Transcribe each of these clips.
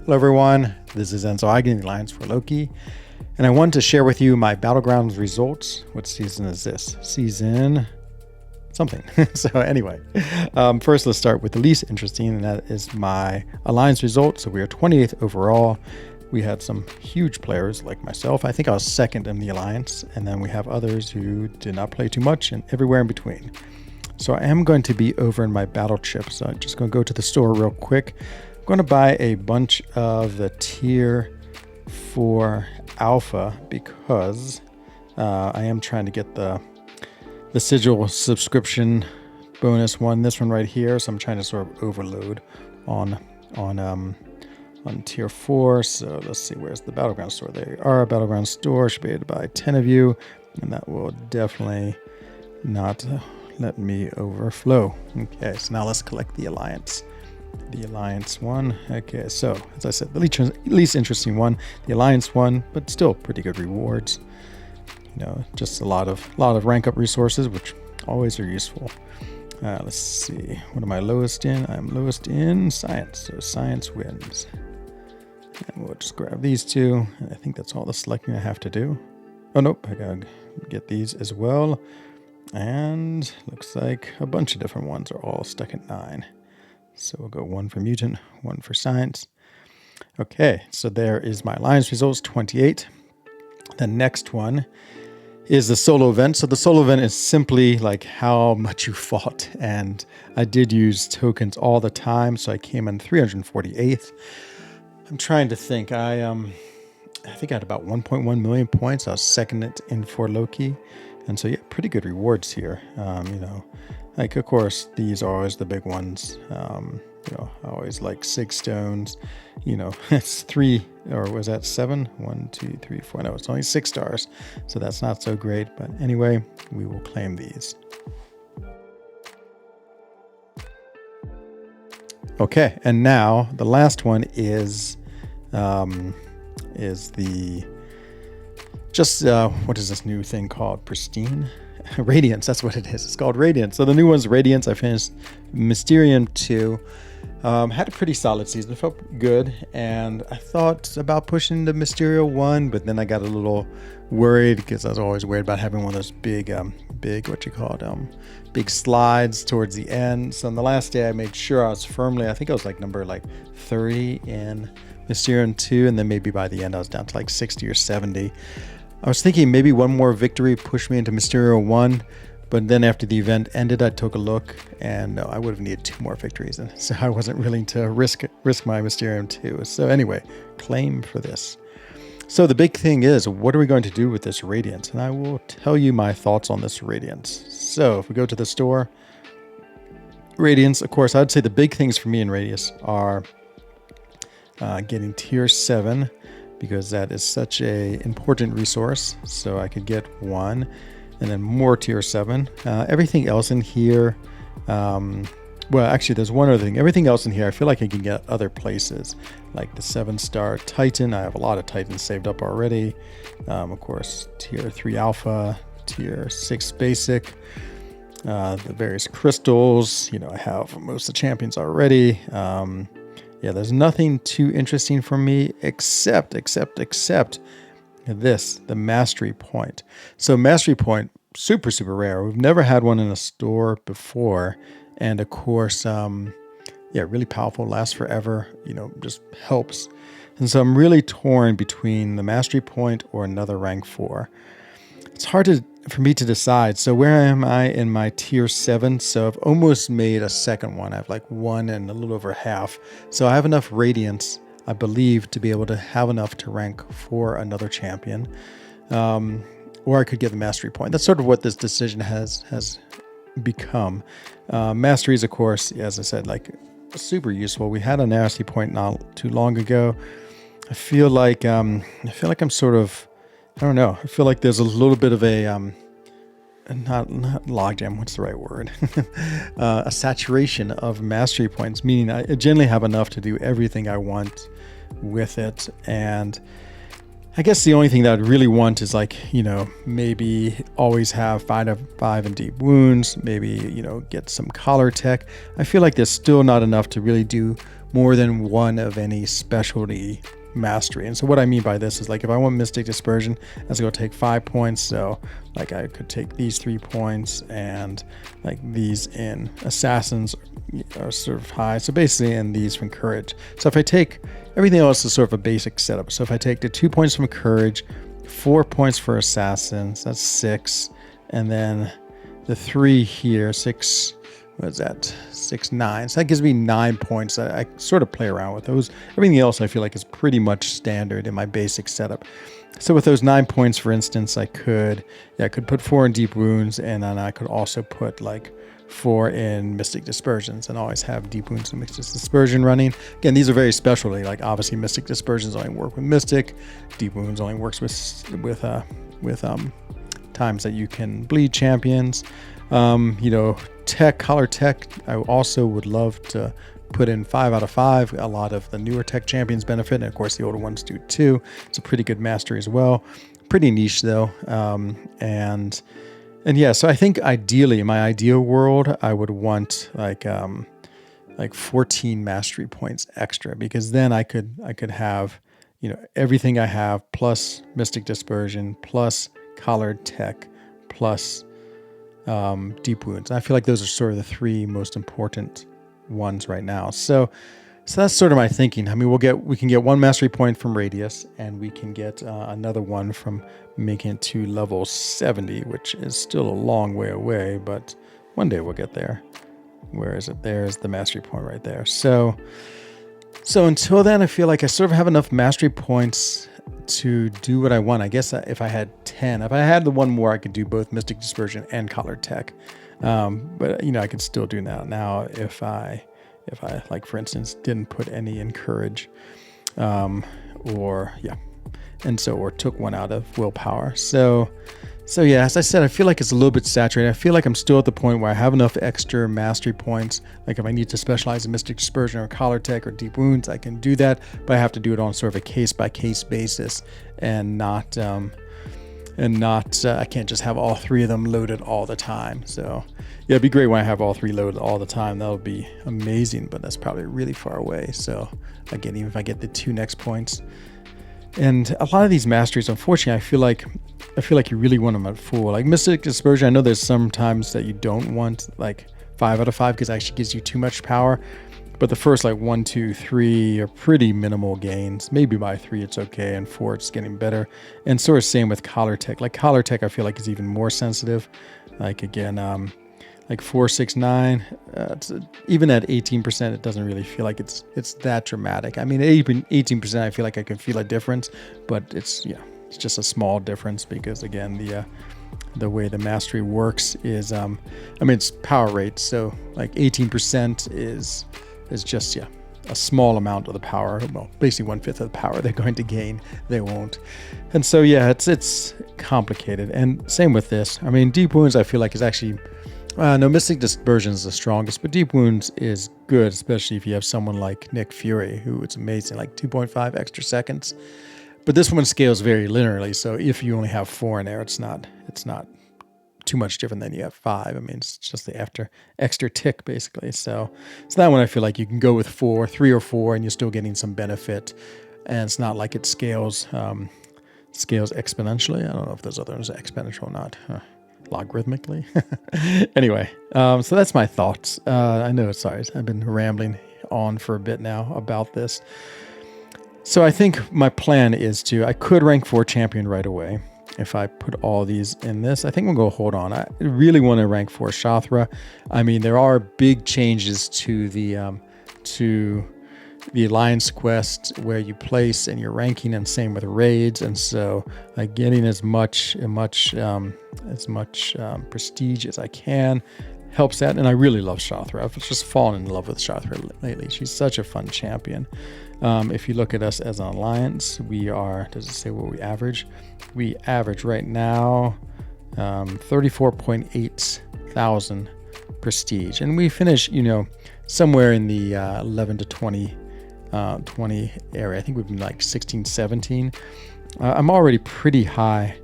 Hello everyone, this is Enzo Eigen, the Alliance for Loki, and I wanted to share with you my Battleground results. What season is this? Season something. So anyway, first let's start with the least interesting, and that is my Alliance result. So we are 28th overall. We had some huge players like myself. I think I was second in the Alliance, and then we have others who did not play too much and everywhere in between. So I am going to be over in my battle chips. So I'm just going to go to the store real quick. I'm going to buy a bunch of the tier 4 alpha because I am trying to get the sigil subscription bonus one. This one right here. So I'm trying to sort of overload on tier 4. So let's see, where's the Battleground store? There you are. Battleground store. Should be able to buy 10 of you, and that will definitely not let me overflow. Okay, so now let's collect the Alliance. The Alliance one. Okay, so as I said, the least interesting one, the Alliance one, but still pretty good rewards. You know, just a lot of rank up resources, which always are useful. Let's see, what am I lowest in? I'm lowest in science, so science wins. And we'll just grab these two. And I think that's all the selecting I have to do. Oh nope, I gotta get these as well. And looks like a bunch of different ones are all stuck at 9. So we'll go 1 for mutant, 1 for science. Okay, so there is my Alliance results, 28. The next one is the solo event. So the solo event is simply like how much you fought. And I did use tokens all the time, so I came in 348th. I'm trying to think. I think I had about 1.1 million points. I was second in for Loki. And so, yeah, pretty good rewards here. You know, like, of course, these are always the big ones. You know, I always like 6 stones. You know, it's 3, or was that 7? 1, 2, 3, 4. No, it's only 6 stars. So that's not so great. But anyway, we will claim these. Okay, and now the last one is the... what is this new thing called? Pristine? Radiance, that's what it is. It's called Radiance. So the new one's Radiance. I finished Mysterium 2. Had a pretty solid season. It felt good. And I thought about pushing the Mysterio 1, but then I got a little worried because I was always worried about having one of those big, big slides towards the end. So on the last day, I made sure I was firmly, I think I was like number 30 in Mysterium 2, and then maybe by the end I was down to like 60 or 70. I was thinking maybe one more victory pushed me into Mysterio 1, but then after the event ended, I took a look, and I would have needed 2 more victories, and so I wasn't willing to risk my Mysterium 2. So anyway, claim for this. So the big thing is, what are we going to do with this Radiance? And I will tell you my thoughts on this Radiance. So if we go to the store, Radiance, of course, I'd say the big things for me in Radiance are getting tier 7, because that is such a important resource. So I could get 1 and then more tier 7. Everything else in here, well, actually there's one other thing. Everything else in here I feel like I can get other places, like the 7-star Titan. I have a lot of Titans saved up already. Of course, tier 3 alpha, tier 6 basic, the various crystals. You know, I have most of the champions already. Yeah, there's nothing too interesting for me except this, the Mastery Point. So Mastery Point, super rare. We've never had one in a store before. And of course, yeah, really powerful, lasts forever, you know, just helps. And so I'm really torn between the Mastery Point or another rank 4. It's hard for me to decide. So where am I in my tier 7? So I've almost made a second one. I have like 1 and a little over half. So I have enough Radiance, I believe, to be able to have enough to rank for another champion. Or I could get the Mastery Point. That's sort of what this decision has become. Masteries, of course, as I said, like super useful. We had a Mastery Point not too long ago. I feel like I'm sort of, I don't know. I feel like there's a little bit of a, not logjam, what's the right word? A saturation of mastery points, meaning I generally have enough to do everything I want with it. And I guess the only thing that I'd really want is, like, you know, maybe always have 5 and deep wounds, maybe, you know, get some collar tech. I feel like there's still not enough to really do more than one of any specialty mastery. And so what I mean by this is, like, if I want Mystic Dispersion, that's going to take 5 points. So like I could take these 3 points, and like these in Assassins are sort of high. So basically, and these from Courage. So if I take everything else is sort of a basic setup. So if I take the 2 points from Courage, 4 points for Assassins, that's 6. And then the 3 here, 6, what is that? 6, 9. So that gives me 9 points. I sort of play around with those. Everything else I feel like is pretty much standard in my basic setup. So with those 9 points, for instance, I could put 4 in Deep Wounds, and then I could also put like 4 in Mystic Dispersions, and always have Deep Wounds and Mystic Dispersion running. Again, these are very specialty. Like obviously, Mystic Dispersions only work with Mystic. Deep Wounds only works with times that you can bleed champions. Tech, collar tech, I also would love to put in 5 out of 5. A lot of the newer tech champions benefit, and of course the older ones do too. It's a pretty good mastery as well. Pretty niche though. And yeah, so I think ideally, in my ideal world, I would want like 14 mastery points extra, because then I could have, everything I have plus Mystic Dispersion plus collared tech plus Deep Wounds. I feel like those are sort of the 3 most important ones right now. So that's sort of my thinking. I mean, we can get 1 mastery point from Radius, and we can get another one from making it to level 70, which is still a long way away, but one day we'll get there. Where is it? There's the mastery point right there. So until then, I feel like I sort of have enough mastery points to do what I want. I guess if I had 10, if I had the 1 more, I could do both Mystic Dispersion and Collared Tech. But I could still do that now if I like, for instance, didn't put any in Courage, or took 1 out of Willpower. So yeah, as I said, I feel like it's a little bit saturated. I feel like I'm still at the point where I have enough extra mastery points. Like if I need to specialize in Mystic Dispersion or Collar Tech or Deep Wounds, I can do that, but I have to do it on sort of a case-by-case basis, and not I can't just have all 3 of them loaded all the time. So yeah, it'd be great when I have all 3 loaded all the time. That would be amazing, but that's probably really far away. So again, even if I get the 2 next points, and a lot of these masteries, unfortunately, I feel like you really want them at full. Like Mystic Dispersion, I know there's some times that you don't want like 5 out of 5 because it actually gives you too much power. But the first like 1, 2, 3 are pretty minimal gains. Maybe by 3 it's okay, and 4 it's getting better. And sort of same with Collar Tech. Like Collar Tech, I feel like is even more sensitive. Like again, like 4, 6, 9. Even at 18%, it doesn't really feel like it's that dramatic. I mean, 18%, I feel like I can feel a difference, but it's just a small difference, because again, the way the mastery works is, it's power rate. So like 18% is just a small amount of the power. Well, basically 1/5 of the power they're going to gain, they won't. And so yeah, it's complicated. And same with this. I mean, Deep Wounds, I feel like is actually. No, Mystic Dispersion is the strongest, but Deep Wounds is good, especially if you have someone like Nick Fury, who it's amazing, like 2.5 extra seconds. But this one scales very linearly, so if you only have 4 in there, it's not too much different than you have 5. I mean, it's just the extra tick, basically. So that one I feel like you can go with 4, 3 or 4, and you're still getting some benefit. And it's not like it scales exponentially. I don't know if those others are exponential or not. Logarithmically. Anyway, so that's my thoughts. I know, sorry, I've been rambling on for a bit now about this. So I think my plan is I could rank 4 champion right away if I put all these in this. I think we'll go hold on. I really want to rank 4 Shathra. I mean, there are big changes to the Alliance quest where you place and your ranking, and same with raids. And so like getting as much prestige as I can helps that. And I really love Shathra. I've just fallen in love with Shathra lately. She's such a fun champion. If you look at us as an alliance, we are, does it say what we average? We average right now 34.8 thousand prestige. And we finish, somewhere in the 11 to 20 area. I think we've been like 16, 17. I'm already pretty high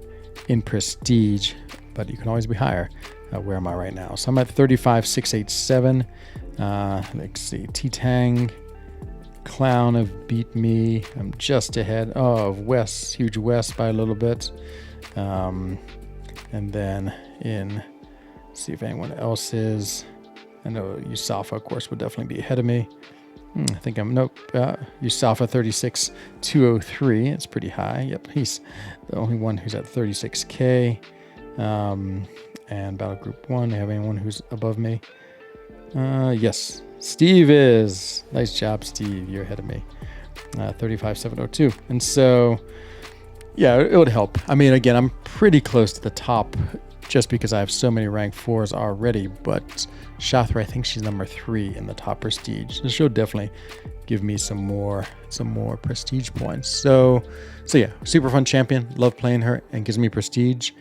in prestige, but you can always be higher. Where am I right now? So I'm at 35,687. Let's see, T-Tang. Clown have beat me. I'm just ahead of West, huge West by a little bit. And then see if anyone else is. I know Yusafa, of course, would definitely be ahead of me. I think nope. Yusafa 36,203. It's pretty high. Yep, he's the only one who's at 36K. And Battle Group 1, do I have anyone who's above me? Yes, Steve is. Nice job, Steve. You're ahead of me. 35,702. And so, yeah, it would help. I mean, again, I'm pretty close to the top just because I have so many rank 4s already, but Shathra, I think she's number 3 in the top prestige. So she'll definitely give me some more prestige points. So yeah, super fun champion. Love playing her and gives me prestige.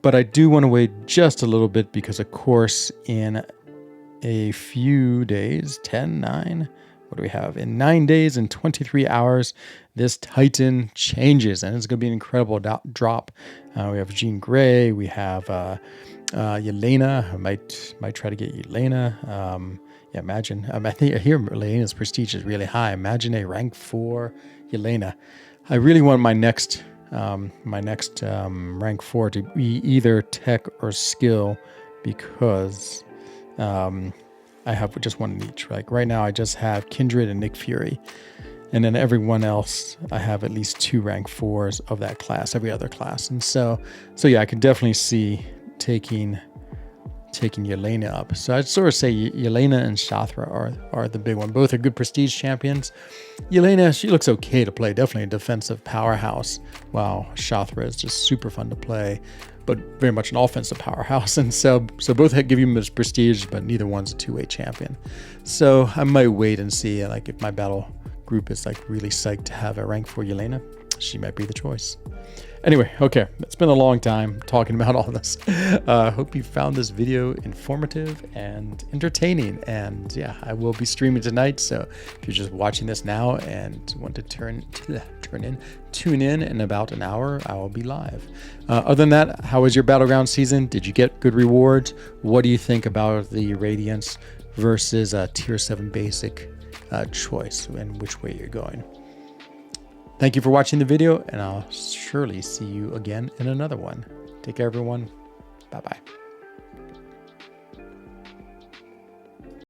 But I do want to wait just a little bit because, of course, in a few days, 10, 9, what do we have? In 9 days and 23 hours, this Titan changes, and it's going to be an incredible drop. We have Jean Grey, we have Yelena. I might try to get Yelena. Yeah, imagine. I hear Yelena's prestige is really high. Imagine a rank 4 Yelena. I really want my next rank 4 to be either tech or skill, because I have just one in each. Like right now, I just have Kindred and Nick Fury, and then everyone else, I have at least 2 rank 4s of that class, every other class. And so yeah, I can definitely see taking Yelena up. So I'd sort of say Yelena and Shathra are the big one. Both are good prestige champions. Yelena, she looks okay to play, definitely a defensive powerhouse, while Shathra is just super fun to play, but very much an offensive powerhouse. And so both give you this prestige, but neither one's a 2-way champion. So I might wait and see, like, if my battle group is like really psyched to have a rank 4 Yelena, she might be the choice. Anyway, okay, it's been a long time talking about all this. Hope you found this video informative and entertaining. And yeah, I will be streaming tonight. So if you're just watching this now and want to tune in about an hour, I will be live. Other than that, how was your Battleground season? Did you get good rewards? What do you think about the Radiance versus Tier 7 basic choice, and which way you're going? Thank you for watching the video, and I'll surely see you again in another one. Take care, everyone. Bye-bye.